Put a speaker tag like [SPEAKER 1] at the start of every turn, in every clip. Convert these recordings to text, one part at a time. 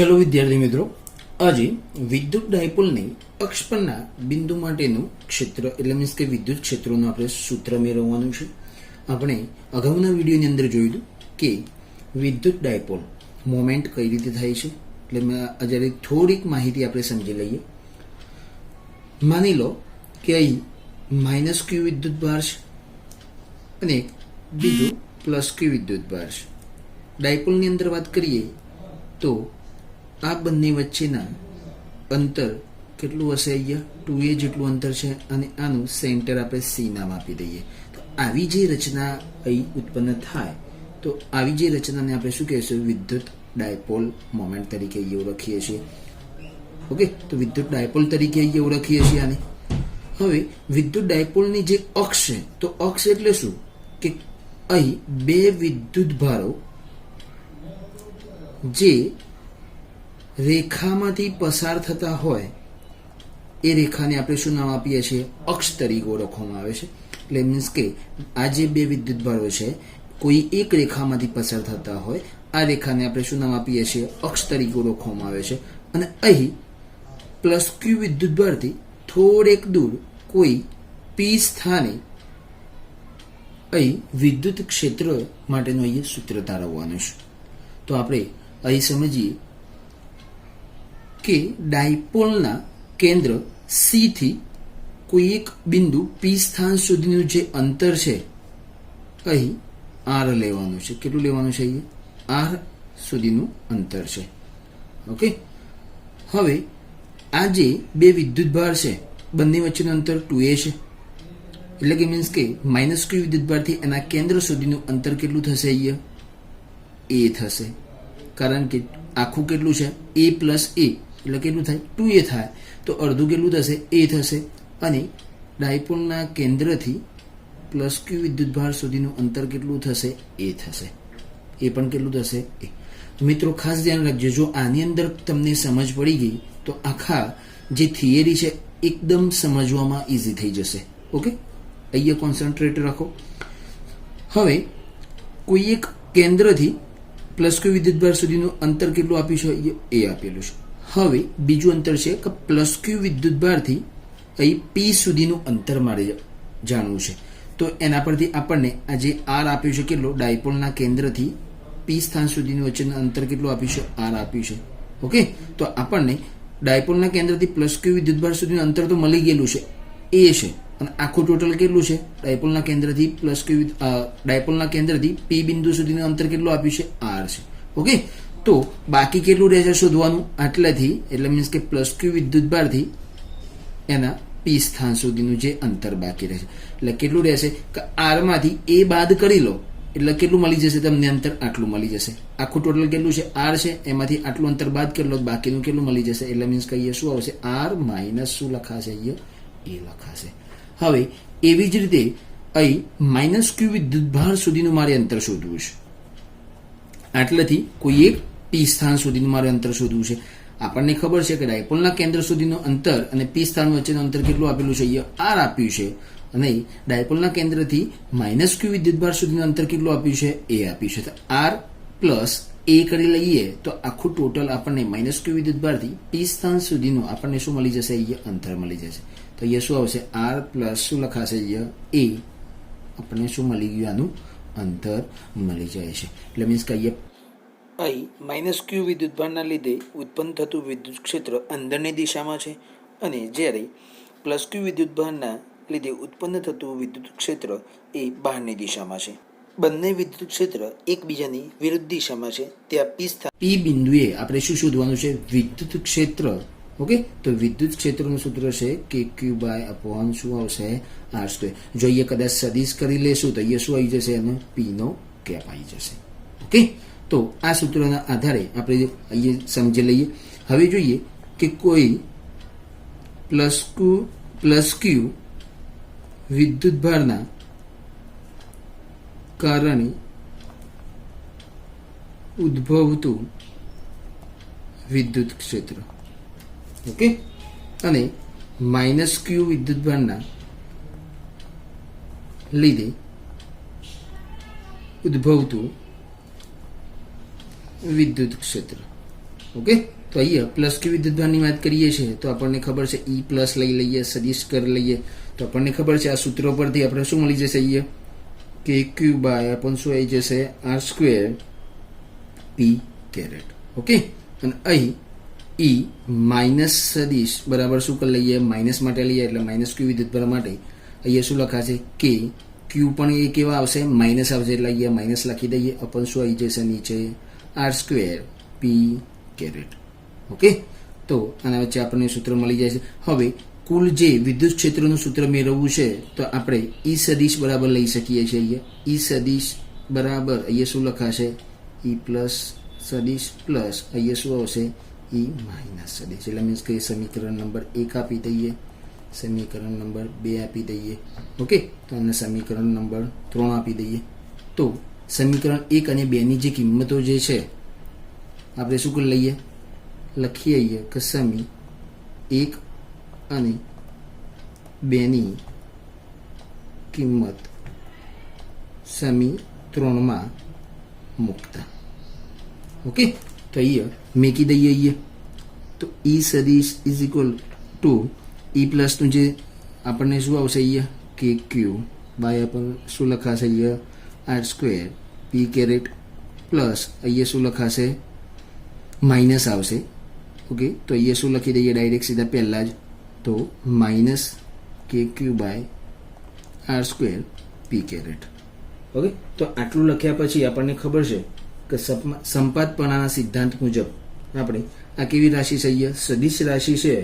[SPEAKER 1] चलो विद्यार्थी मित्रों, आज विद्युत डायपोलने अक्ष पરના બિંદુ માટેનું ક્ષેત્ર એટલે મીન્સ કે વિદ્યુત ક્ષેત્રનું આપણે સૂત્ર મેળવવાનું છે. આપણે અગાઉના વિડીયોની અંદર જોયું કે વિદ્યુત ડાયપોલ મોમેન્ટ કઈ રીતે થાય છે, એટલે આજે થોડીક માહિતી આપણે સમજી લઈએ. માની લો કે અહીં માઇનસ ક્યુ વિદ્યુત ભાર છે અને બીજું પ્લસ ક્યુ વિદ્યુત ભાર છે. ડાયપોલની અંદર વાત કરીએ તો આ બંને વચ્ચેના અંતર કેટલું હશે? અહીંયા 2a જેટલું અંતર છે અને આનું સેન્ટર આપણે સી નામ આપી દઈએ. તો આવી જે રચના અહીં ઉત્પન્ન થાય તો આવી જે રચનાને આપણે શું કહેશું? વિદ્યુત ડાયપોલ મોમેન્ટ તરીકે અહીંયા ઓળખીએ છીએ. ઓકે, તો વિદ્યુત ડાયપોલ તરીકે અહીંયા ઓળખીએ છીએ આને. હવે વિદ્યુત ડાયપોલની જે અક્ષ છે, તો અક્ષ એટલે શું કે અહીં બે વિદ્યુત ભારો જે રેખામાંથી પસાર થતા હોય એ રેખાને આપણે શું નામ આપીએ છીએ? અક્ષ તરીકે ઓળખવામાં આવે છે. એટલે મીન્સ કે આ જે બે વિદ્યુત ભારો છે કોઈ એક રેખામાંથી પસાર થતા હોય, આ રેખાને આપણે શું નામ આપીએ છીએ? અક્ષ તરીકે ઓળખવામાં આવે છે. અને અહીં પ્લસ ક્યુ વિદ્યુત ભારથી થોડેક દૂર કોઈ પી સ્થાને અહીં વિદ્યુત ક્ષેત્ર માટેનું અહીંયા સૂત્ર તારવવાનું છે. તો આપણે અહીં સમજીએ કે ડાયપોલના કેન્દ્ર સી થી કોઈ એક બિંદુ પી સ્થાન સુધીનું જે અંતર છે અહીં આર લેવાનું છે. કેટલું લેવાનું છે? અહીંયા આર સુધીનું અંતર છે. ઓકે, હવે આ જે બે વિદ્યુત ભાર છે બંને વચ્ચેનું અંતર 2a છે. એટલે કે મીન્સ કે માઇનસ ક્યુ વિદ્યુત ભારથી એના કેન્દ્ર સુધીનું અંતર કેટલું થશે? અહીંયા a થશે. કારણ કે આખું કેટલું છે? a પ્લસ a એટલે કેટલું થાય? 2a થાય. તો અડધું કેટલું થશે? a થશે. અને ડાયપોલના કેન્દ્રથી પ્લસ ક્યુ વિદ્યુત ભાર સુધીનું અંતર કેટલું થશે? a થશે. એ પણ કેટલું થશે? a. મિત્રો ખાસ ધ્યાન રાખજો, જો આની અંદર તમને સમજ પડી ગઈ તો આખા જે થિયરી છે એકદમ સમજવામાં ઇઝી થઈ જશે. ઓકે, અહીંયા કોન્સન્ટ્રેટ રાખો. હવે કોઈ એક કેન્દ્રથી પ્લસ ક્યુ વિદ્યુત ભાર સુધીનું અંતર કેટલું આપ્યું છે? એ આપેલું છે. હવે બીજું અંતર છે કે પ્લસ ક્યુ વિદ્યુત ભારથી અહીં પી સુધીનું અંતર મારે જાણવું છે. તો એના પરથી આપણને આ જે આર આપ્યું છે કેટલો? ડાયપોલના કેન્દ્રથી પી સ્થાન સુધીનું વચ્ચેનું અંતર કેટલું આપ્યું છે? આર આપ્યું છે. ઓકે, તો આપણને ડાયપોલના કેન્દ્રથી પ્લસ ક્યુ વિદ્યુત ભાર સુધીનું અંતર તો મળી ગયેલું છે, એ છે. અને આખું ટોટલ કેટલું છે? ડાયપોલના કેન્દ્રથી પ્લસ ક્યુ ડાયપોલના કેન્દ્રથી પી બિંદુ સુધીનું અંતર કેટલું આપ્યું છે? આર છે. ઓકે, તો બાકી કેટલું રહેશે શોધવાનું? આટલાથી એટલે મીન્સ કે પ્લસ ક્યુ વિદ્યુત ભારથી એના પી સ્થાન સુધીનું જે અંતર બાકી રહેશે. એટલે કેટલું રહેશે કે આરમાંથી એ બાદ કરી લો એટલે કેટલું મળી જશે તમને? અંતર આટલું મળી જશે. આખું ટોટલ કેટલું છે? આર છે. એમાંથી આટલું અંતર બાદ કરી લો, બાકીનું કેટલું મળી જશે? એટલે મીન્સ કે અહીંયા શું આવશે? આર માઇનસ શું લખાશે? અહીંયા એ લખાશે. હવે એવી જ રીતે અહીં માઇનસ ક્યુ વિદ્યુત ભાર સુધીનું મારે અંતર શોધવું છે. આટલાથી કોઈ એક પી સ્થાન સુધીનું મારે અંતર શોધવું છે. આપણને ખબર છે કે ડાયપોલના કેન્દ્ર સુધીનું અંતર અને પી સ્થાન વચ્ચેનું અંતર કેટલું આપેલું છે? અહીંયા આર આપ્યું છે. અને ડાયપોલના કેન્દ્રથી માઇનસ ક્યુ વિદ્યુત ભાર સુધીનું અંતર કેટલું આપ્યું છે? એ આપ્યું છે. તો આર પ્લસ એ કરી લઈએ તો આખું ટોટલ આપણને માઇનસ ક્યુ વિદ્યુત ભારથી પી સ્થાન સુધીનું આપણને શું મળી જશે? અહીંયા અંતર મળી જશે. તો અહીંયા શું આવશે? આર પ્લસ શું લખાશે? અહીંયા એ. આપણને શું મળી ગયું? આનું અંતર મળી જાય છે. એટલે મીન્સ કે અહીં માઇનસ ક્યુ વિદ્યુત ભારના લીધે ઉત્પન્ન થતું વિદ્યુત ક્ષેત્ર અંદરની દિશામાં છે અને જ્યારે પ્લસ ક્યુ વિદ્યુત ભારના લીધે ઉત્પન્ન થતું વિદ્યુત ક્ષેત્ર એ બહારની દિશામાં છે. બંને વિદ્યુત ક્ષેત્ર એકબીજાની વિરુદ્ધ દિશામાં છે. ત્યાં પી બિંદુએ આપણે શું શોધવાનું છે? વિદ્યુત ક્ષેત્ર. ઓકે, તો વિદ્યુત ક્ષેત્રનું સૂત્ર છે કે ક્યુ બાય અપોન શું આવશે? R square. જો અહીંયા કદાચ સદિશ કરી લેશું તો અહીંયા શું આવી જશે? એનો પી નો કેપ આવી જશે. ઓકે, તો આ સૂત્રના આધારે આપણે અહીંયા સમજી લઈએ. હવે જોઈએ કે કોઈ પ્લસ ક્યુ વિદ્યુત ભારના કારણે ઉદ્ભવતું વિદ્યુત ક્ષેત્ર. ઓકે, અને માઇનસ ક્યુ વિદ્યુત ભારના લીધે ઉદ્ભવતું વિદ્યુત ક્ષેત્ર. ઓકે, તો અહીંયા પ્લસ ક્યુ વિદ્યુતભારની વાત કરીએ છીએ તો આપણને ખબર છે ઈ પ્લસ લઈ લઈએ, સદિશ કરી લઈએ તો આપણને ખબર છે આ સૂત્ર પરથી આપણે શું મળી જશે અહીંયા કે ક્યુ બાય આપણ શું આવી જશે R square p caret. Okay, અને અહીં ઈ માઇનસ સદિશ બરાબર શું કરી લઈએ માઇનસ માટે લઈએ એટલે માઇનસ ક્યુ વિદ્યુતભાર માટે અહીંયા શું લખાશે કે ક્યુ પણ એ કેવા આવશે માઇનસ આવશે એટલે અહીંયા માઇનસ લખી દઈએ अपन શું આવી જશે નીચે R square p caret. Okay, તો આના વચ્ચે આપણને સૂત્ર મળી જાય છે. હવે કુલ જે વિદ્યુત ક્ષેત્રનું સૂત્ર મેળવવું છે તો આપણે ઈ સદિશ બરાબર લઈ શકીએ છીએ. અહીંયા ઈ સદિશ બરાબર અહીંયા શું લખાશે ઈ પ્લસ સદિશ પ્લસ અહીંયા શું આવશે ઈ માઇનસ સદિશ એટલે મીન્સ કે સમીકરણ નંબર 1 આપી દઈએ, સમીકરણ નંબર 2 આપી દઈએ. ઓકે, તો આને સમીકરણ નંબર 3 આપી દઈએ. તો સમીકરણ 1 અને 2 ની જે કિંમતો જે છે આપણે શું કરી લઈએ લખીએ અહીંયા કે સમી 1 અને 2 ની કિંમત સમી 3 માં મૂકતા. ઓકે, તો અહીંયા મૂકી દઈએ. અહીંયા તો ઈ સદિશ ઇઝ ઇક્વલ ટુ ઈ પ્લસનું જે આપણને શું આવશે અહીંયા કે ક્યુ બાય આપણ શું લખાશે અહીંયા r square p caret plus અહીંયા શું લખાશે માઇનસ આવશે. ઓકે, તો અહીંયા શું લખી દઈએ ડાયરેક્ટ સીધા પહેલાં જ તો માઇનસ કે q by r square p caret. Okay, તો આટલું લખ્યા પછી આપણને ખબર છે કે સંપાતપણાના સિદ્ધાંત મુજબ આપણે આ કેવી રાશિ છે અહીંયા સદિશ રાશિ છે.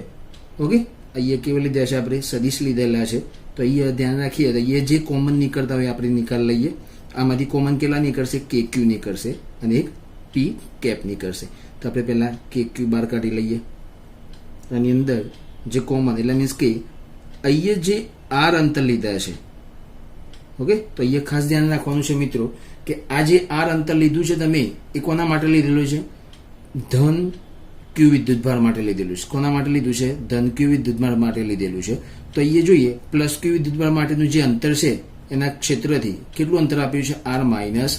[SPEAKER 1] ઓકે, અહીંયા કેવા લીધા છે આપણે સદિશ લીધેલા છે તો અહીંયા ધ્યાન રાખીએ તો અહીંયા જે કોમન નીકળતા હોય આપણે નિકાલ લઈએ. આમાંથી કોમન કેટલા નીકળશે કે ક્યુ નીકળશે અને એક પી કેપ નીકળશે. તો આપણે પહેલાં કે ક્યુ બાર કાઢી લઈએ. આની અંદર જે કોમન એટલે મીન્સ કે અહીંયા જે આર અંતર લીધા છે. ઓકે, તો અહીંયા ખાસ ધ્યાન રાખવાનું છે મિત્રો કે આ જે આર અંતર લીધું છે તમે એ કોના માટે લીધેલું છે ધન ક્યુ વિદ્યુતભાર માટે લીધેલું છે. કોના માટે લીધું છે ધન ક્યુ વિદ્યુતભાર માટે લીધેલું છે. તો અહીંયા જોઈએ પ્લસ ક્યુ વિદ્યુતભાર માટેનું જે અંતર છે એના ક્ષેત્રથી કેટલું અંતર આપ્યું છે આર માઇનસ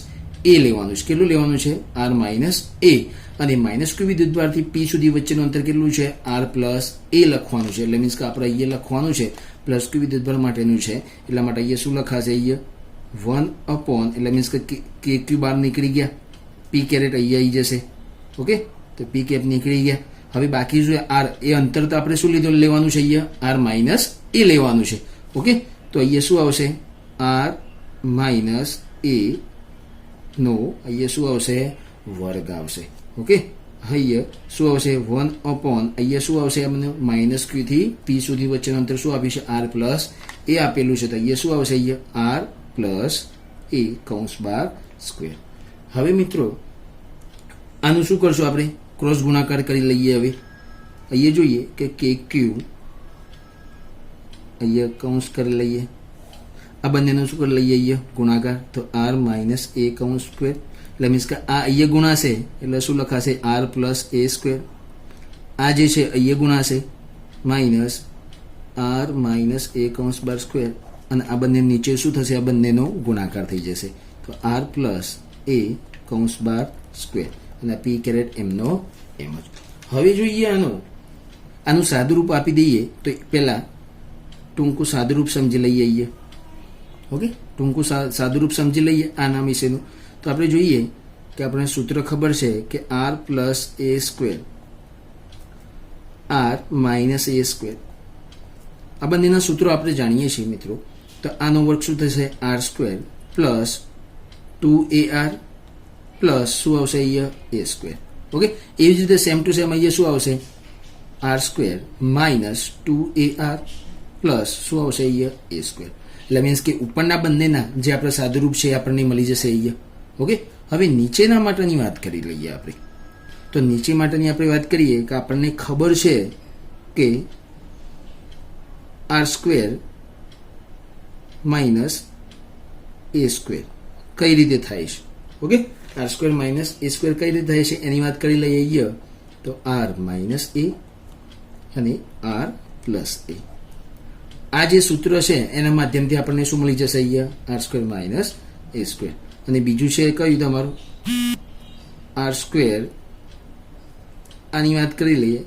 [SPEAKER 1] એ લેવાનું છે. કેટલું લેવાનું છે આર માઇનસ એ. અને માઇનસ ક્યુ વિદ્યુતભારથી પી સુધી વચ્ચેનું અંતર કેટલું છે આર પ્લસ એ લખવાનું છે. એટલે મીન્સ કે આપણે અહીંયા લખવાનું છે પ્લસ ક્યુ વિદ્યુતભાર માટેનું છે એટલા માટે અહીંયા શું લખાશે અહીંયા 1 એટલે મીન્સ કે ક્યુ બાર નીકળી ગયા, પી કેરેટ અહીંયા આવી જશે. ઓકે, તો પી કેપ નીકળી ગયા. હવે બાકી શું આર એ અંતર તો આપણે શું લીધું લેવાનું છે અહીંયા આર માઇનસ એ લેવાનું છે. ઓકે, તો અહીંયા શું આવશે આર માઇનસ એ નો અહીંયા શું આવશે વર્ગ આવશે. ઓકે, અહીંયા શું આવશે 1 અહીંયા શું આવશે અમને માઇનસ ક્યુ થી પી સુધી વચ્ચેનું અંતર શું આપ્યું છે આર પ્લસ એ આપેલું છે. તો અહીંયા શું આવશે અહીંયા આર પ્લસ એ કૌંસ બાર સ્ક્વેર. હવે મિત્રો આનું શું કરશું આપણે ક્રોસ ગુણાકાર કરી લઈએ. હવે અહીંયા જોઈએ કે કે ક્યુ અહીંયા કૌંસ કરી લઈએ, આ બંનેનું શું કરી લઈએ અહીંયા ગુણાકાર તો આર માઇનસ એ કૌંસ સ્ક્વેર એટલે મીન્સ કે આ અહીંયા ગુણાશે એટલે શું લખાશે આર પ્લસ એ સ્ક્વેર. આ જે છે અહીંયા ગુણાશે માઇનસ આર માઇનસ એ કૌંસ બાર સ્ક્વેર અને આ બંને નીચે શું થશે આ બંનેનો ગુણાકાર થઈ જશે તો આર પ્લસ એ કૌંસ બાર સ્ક્વેર અને પી કેરેટ એમનો એમ જ. હવે જોઈએ આનું સાદુરૂપ આપી દઈએ તો પહેલાં ટૂંકું સાદુરૂપ સમજી લઈએ અહીંયા. ઓકે, ટૂંકું સાદુરૂપ સમજી લઈએ આના વિશેનું. તો આપણે જોઈએ કે આપણે સૂત્ર ખબર છે કે R plus a square R minus A square આ બંનેના સૂત્રો આપણે જાણીએ છીએ મિત્રો. તો આનો વર્ગ શું થશે R square plus 2ar plus શું આવશે અહીંયા એ સ્ક્વેર. ઓકે, એવી જ રીતે સેમ ટુ સેમ અહીંયા શું આવશે R square minus 2ar plus શું આવશે અહીંયા એ સ્ક્વેર. એટલે મીન્સ કે ઉપરના બંનેના જે આપણે સાદુરૂપ છે આપણને મળી જશે અહીંયા. ઓકે, હવે નીચેના માટેની વાત કરી લઈએ આપણે. તો નીચે માટેની આપણે વાત કરીએ કે આપણને ખબર છે કે આર સ્ક્વેર માઇનસ એ સ્ક્વેર કઈ રીતે થાય છે. ઓકે, આર સ્ક્વેર માઇનસ એ સ્ક્વેર કઈ રીતે થાય છે એની વાત કરી લઈએ અહીંયા. તો આર માઇનસ એ અને આર પ્લસ એ આ જે સૂત્ર છે એના માધ્યમથી આપણને શું મળી જશે અહીંયા આર સ્ક્વેર માઇનસ એ સ્ક્વેર. અને બીજું છે કયું તમારું આર સ્ક્વેર આની વાત કરી લઈએ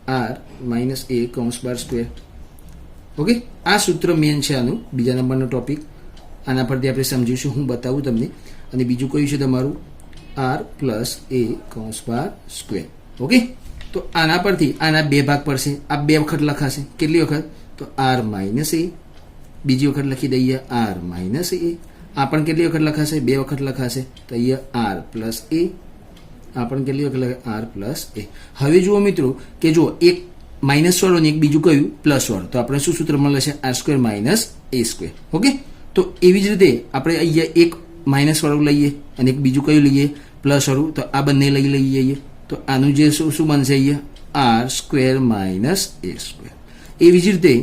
[SPEAKER 1] આર માઇનસ એ કૌંસ બાર સ્ક્વેર. ઓકે, આ સૂત્ર મેન છે આનું, બીજા નંબરનો ટોપિક. આના પરથી આપણે સમજીશું, હું બતાવું તમને. અને બીજું કયું છે તમારું આર પ્લસ એ કૌંસ બાર સ્ક્વેર. ઓકે, તો આના પરથી આના બે ભાગ પડશે. આ બે વખત લખાશે. કેટલી વખત? તો આર માઇનસ એ, બીજી વખત લખી દઈએ આર માઇનસ એ. આ પણ કેટલી વખત લખાશે? બે વખત લખાશે. તો અહીંયા આર પ્લસ એ, આ પણ કેટલી વખત લખે? આર પ્લસ એ. હવે જુઓ મિત્રો કે જો એક માઇનસ વાળો ને એક બીજું કયું પ્લસ વાળો, તો આપણે શું સૂત્ર મળે છે? આર સ્ક્વેર માઇનસ એ સ્ક્વેર. ઓકે, તો એવી જ રીતે આપણે અહીંયા એક માઇનસ વાળું લઈએ અને એક બીજું કયું લઈએ? પ્લસ વાળું. તો આ બંને લઈ લઈએ. તો આનું જે શું બનશે? અહીંયા આર સ્ક્વેર માઇનસ એ સ્ક્વેર. એવી જ રીતે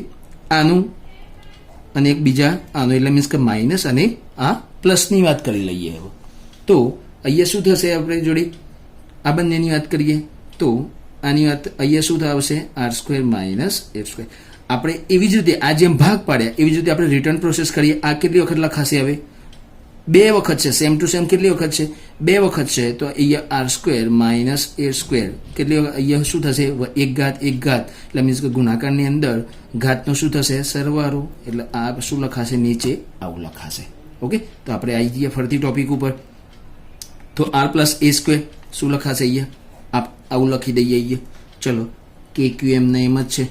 [SPEAKER 1] આનું અને એક બીજા આનું, એટલે મીન્સ કે માઇનસ અને આ પ્લસની વાત કરી લઈએ. હવે તો અહીંયા શું થશે? આપણે જોડે આ બંનેની વાત કરીએ તો આની વાત અહીંયા શું આવશે? આર સ્ક્વેર માઇનસ એ સ્ક્વેર. આપણે એવી જ રીતે આ જેમ ભાગ પાડ્યા એવી જ રીતે આપણે રિટર્ન પ્રોસેસ કરીએ. આ કેટલી વખત લખાશે? હવે બે વખત છે. સેમ ટુ સેમ કેટલી વખત છે? બે વખત છે. તો અહીંયા આર સ્ક્વેર માઇનસ એ સ્ક્વેર કેટલી વખત? અહીંયા શું થશે? એક ઘાત એટલે મીન્સ કે ગુણાકારની અંદર ઘાતનો શું થશે? સરવાળો. એટલે આ શું લખાશે? નીચે આવું લખાશે. ઓકે, તો આપણે આવી જઈએ ફરતી ટોપિક ઉપર. તો આર પ્લસ એ સ્ક્વેર શું લખાશે? અહીંયા આવું લખી દઈએ. અહીંયા ચલો કે ક્યુ એમ ના એમ જ છે.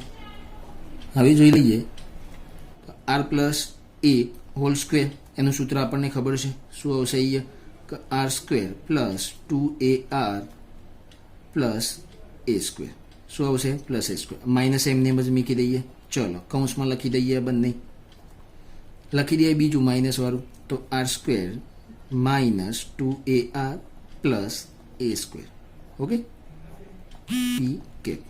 [SPEAKER 1] હવે જોઈ લઈએ r plus a whole square, એનું સૂત્ર આપણને ખબર છે. શું આવશે? અહીંયા r square plus 2ar plus a square. શું આવશે? Plus a square. માઇનસ એમને જ મૂકી દઈએ. ચલો કૌંસમાં લખી દઈએ. બંને લખી દઈએ. બીજું માઇનસ વાળું તો r square minus 2ar plus a square. Okay, p cap.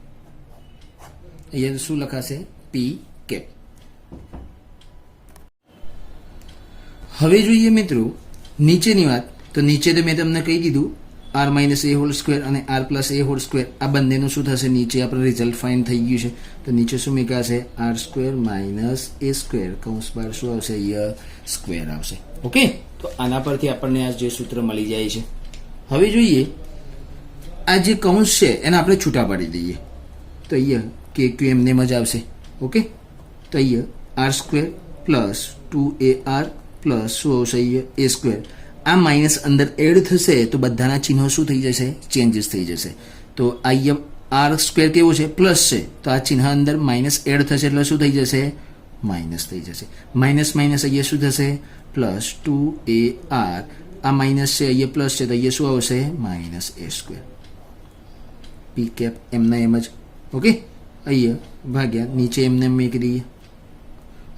[SPEAKER 1] અહીંયા શું લખાશે? P cap. હવે જોઈએ મિત્રો નીચેની વાત. તો નીચે તો મેં તમને કહી દીધું આર માઇનસ એ હોલ સ્ક્વેર અને R plus a whole square, આ બંનેનું શું થશે? નીચે આપણે રિઝલ્ટ ફાઇન થઈ ગયું છે. તો નીચે શું મૂકાશે? આર સ્ક્વેર માઇનસ એ સ્ક્વેર કૌંસ બાર શું આવશે? અહીંયા સ્ક્વેર આવશે. ઓકે, તો આના પરથી આપણને આ જે સૂત્ર મળી જાય છે. હવે જોઈએ આ જે કૌંસ છે એને આપણે છૂટા પાડી દઈએ. તો અહીંયા કે ક્યુ એમને જ આવશે. ઓકે, તો અહીંયા r square plus 2ar plus શું આવશે? અહીંયા એ સ્ક્વેર. આ માઇનસ અંદર એડ થશે તો બધાના ચિહ્નો શું થઈ જશે? ચેન્જીસ થઈ જશે. તો અહીંયા આર સ્ક્વેર કેવો છે? પ્લસ છે. તો આ ચિહ્ન અંદર માઇનસ એડ થશે એટલે શું થઈ જશે? માઇનસ થઈ જશે. માઇનસ માઇનસ અહીંયા શું થશે? Plus 2ar. આ માઇનસ છે, અહીંયા પ્લસ છે, તો અહીંયા શું આવશે? માઇનસ એ સ્ક્વેર. પી કેપ એમના એમ જ. ઓકે, અહીંયા ભાગ્યા નીચે એમને મૂકી દઈએ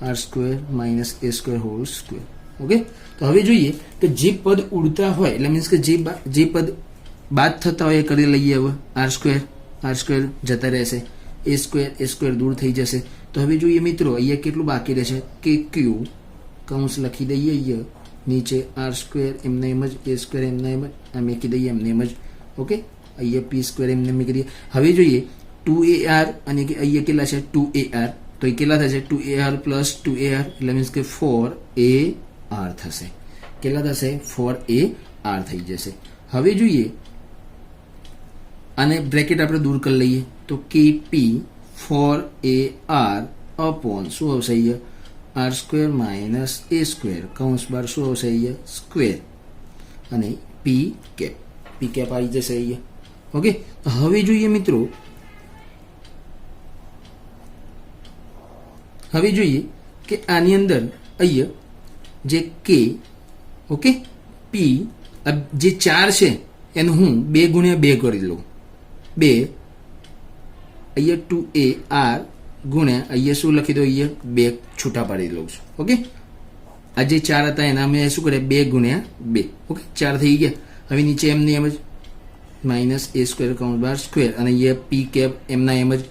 [SPEAKER 1] આર સ્ક્વેર માઇનસ એ સ્ક્વેર હોલ સ્ક્વેર. ઓકે, તો હવે જોઈએ કે જે પદ ઉડતા હોય એટલે મીન્સ કે જે પદ બાદ થતા હોય એ કરી લઈએ. હવે આર સ્ક્વેર જતા રહેશે. એ સ્ક્વેર દૂર થઈ જશે. તો હવે જોઈએ મિત્રો અહીંયા કેટલું બાકી રહેશે? કે ક્યુ કૌંસ લખી દઈએ. અહીંયા નીચે આર સ્ક્વેર એમને એમ જ, એ સ્ક્વેર એમને એમ જ, આ મૂકી દઈએ એમને એમ જ. ઓકે, અહીંયા પી સ્ક્વેર એમને મૂકી દઈએ. હવે જોઈએ 2ar અને અહીંયા કેટલા છે? 2ar. તો એ કેટલા થશે? 2ar પ્લસ 2ar એટલે મીન્સ કે 4ar થશે. કેટલા થશે? 4ar થઈ જશે. હવે જોઈએ આને બ્રેકેટ આપણે દૂર કરી લઈએ. તો kp 4ar અપોન શું આવશે? અહીંયા આર સ્ક્વેર માઇનસ એ સ્ક્વેર કૌંસ બાર શું આવશે? અહીંયા સ્ક્વેર અને પી કેપ આવી જશે અહીંયા. ઓકે, હવે જોઈએ મિત્રો કે આની અંદર અહીંયા જે કે ઓકે પી જે 4 છે એનું હું 2 ગુણ્યા 2 કરી લઉં. 2 અહીંયા 2ar ગુણ્યા અહીંયા શું લખી દો? અહીંયા 2 છૂટા પાડી લઉં છું. ઓકે, આ જે 4 હતા એના મેં શું કર્યા? 2 ગુણ્યા 2. ઓકે, 4 થઈ ગયા. હવે નીચે એમની એમ જ માઇનસ એ સ્ક્વેર કૌંસ બાર સ્ક્વેર અને અહીંયા પી કેપ એમના એમ જ.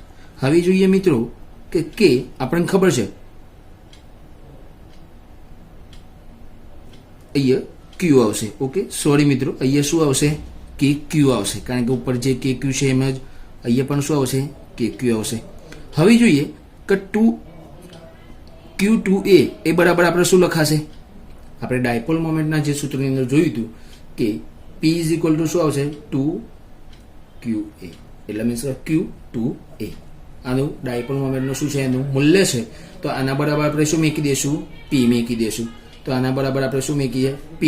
[SPEAKER 1] હવે જોઈએ મિત્રો કે આપણને ખબર છે અહીંયા ક્યુ આવશે. ઓકે, સોરી મિત્રો, અહીંયા શું આવશે? કે ક્યુ આવશે, કારણ કે ઉપર જે કે ક્યુ છે એમ જ અહીંયા પણ શું આવશે? કે ક્યુ આવશે. હવે જોઈએ કે Q2A એ બરાબર આપણે શું લખાશે? આપણે ડાયપોલ મોમેન્ટના જે સૂત્રની અંદર જોયું હતું કે P ઇઝ ઇક્વલ ટુ શું આવશે? 2QA. એટલે મીન્સ Q2A. આનું ડાયપોલ મોમેન્ટનું શું છે, એનું મૂલ્ય છે. તો આના બરાબર આપણે શું મૂકી દઈશું, P મૂકી દઈશું. તો આના બરાબર આપણે શું મૂકીએ, P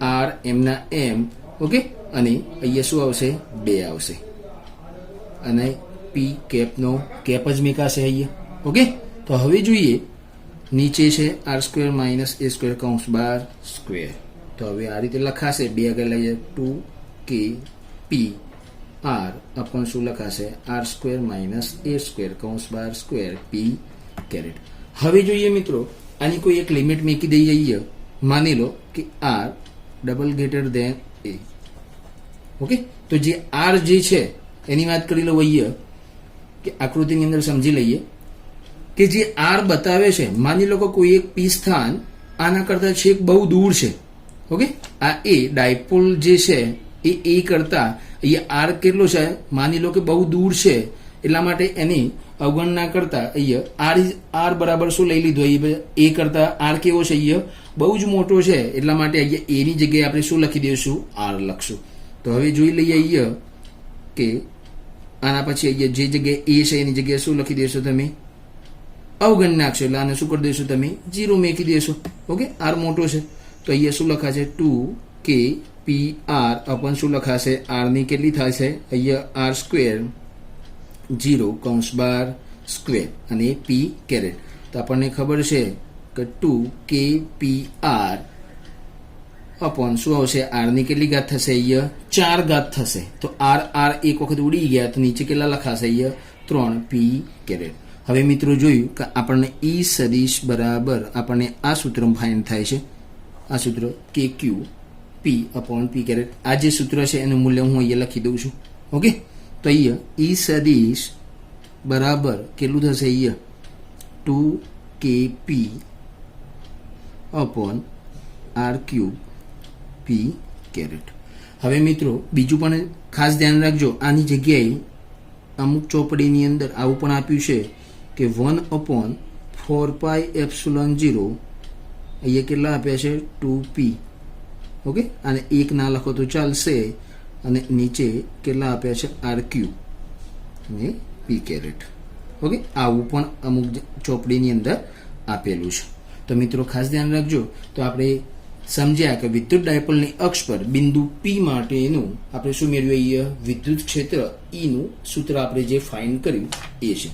[SPEAKER 1] R M ના M. ઓકે, અને અહીંયા શું આવશે, 2 આવશે, અને P કેપનો કેપ જ મૂકાશે અહીંયા. ઓકે, તો હવે જોઈએ નીચે છે R² - A² કૌંસ બાર સ્ક્વેર. તો હવે આ રીતે લખાશે, 2 આગળ લઈએ 2KP R અપોન શું લખાશે, R² - A² કૌંસ બાર સ્ક્વેર P કેરેટ. હવે જોઈએ મિત્રો, આની કોઈ એક લિમિટ મૂકી દઈએ. માની લો કે R > A. ઓકે, તો જે R જે છે એની વાત કરી લો અહીંયા, કે આકૃતિની અંદર સમજી લઈએ કે જે R બતાવે છે, માની લો કે કોઈ એક P સ્થાન આના કરતા છેક બહુ દૂર છે. ઓકે, આ A ડાયપોલ જે છે એ A કરતા અહીંયા R કેટલો છે, માની લો કે બહુ દૂર છે, એટલા માટે એની અવગણના કરતા અહીંયા R બરાબર શું લઈ લીધું, A કરતા R કેવો છે, અહીંયા બહુ જ મોટો છે, એટલા માટે અહીંયા A ની જગ્યાએ આપણે શું લખી દઈશું, R લખશું. તો હવે જોઈ લઈએ અહીંયા કે આના પછી અહીંયા જે જગ્યાએ A છે એની જગ્યાએ શું લખી દેશો, તમે અવગણ નાખશો, એટલે આને શું કરી દેશો, તમે 0 મૂકી દેશો. ઓકે, R મોટો છે તો અહીંયા શું લખાશે, 2KP R અપન શું લખાશે, R ની કેટલી થાય છે, અહીંયા R² 0 કૌંસ બાર સ્ક્વેર અને P કેરેટ. તો આપણને ખબર છે કે 2KP R અપોન શું આવશે, R ની કેટલી ઘાત થશે, અહીંયા 4 ઘાત થશે. તો R એક વખત ઉડી ગયા તો નીચે કેટલા લખાશે, અહીંયા 3 P કેરેટ. હવે મિત્રો જોયું કે આપણને E સદિશ બરાબર આપણને આ સૂત્ર ફાઇન્ડ થાય છે, આ સૂત્ર KQ P upon P caret. આ જે સૂત્ર છે એનું મૂલ્ય હું અહીંયા લખી દઉં છું. ઓકે, તો અહીંયા E સદિશ બરાબર કેટલું થશે, અહીંયા 2KP upon R³ P caret. હવે મિત્રો બીજું પણ ખાસ ધ્યાન રાખજો, આની જગ્યાએ અમુક ચોપડીની અંદર આવું પણ આપ્યું છે કે 1/4πε0 અહીંયા કેટલા આપ્યા છે, 2P. ઓકે, અને 1 ના લખો તો ચાલશે, અને નીચે કેટલા આપ્યા છે, R³ અને P કેરેટ. ઓકે, આવું પણ અમુક ચોપડીની અંદર આપેલું છે. તો મિત્રો ખાસ ધ્યાન રાખજો. તો આપણે સમજ્યા કે વિદ્યુત ડાયપોલની અક્ષ પર બિંદુ P માટેનું આપણે શું મેળવીએ, વિદ્યુત ક્ષેત્ર E નું સૂત્ર આપણે જે ફાઇન્ડ કર્યું એ છે.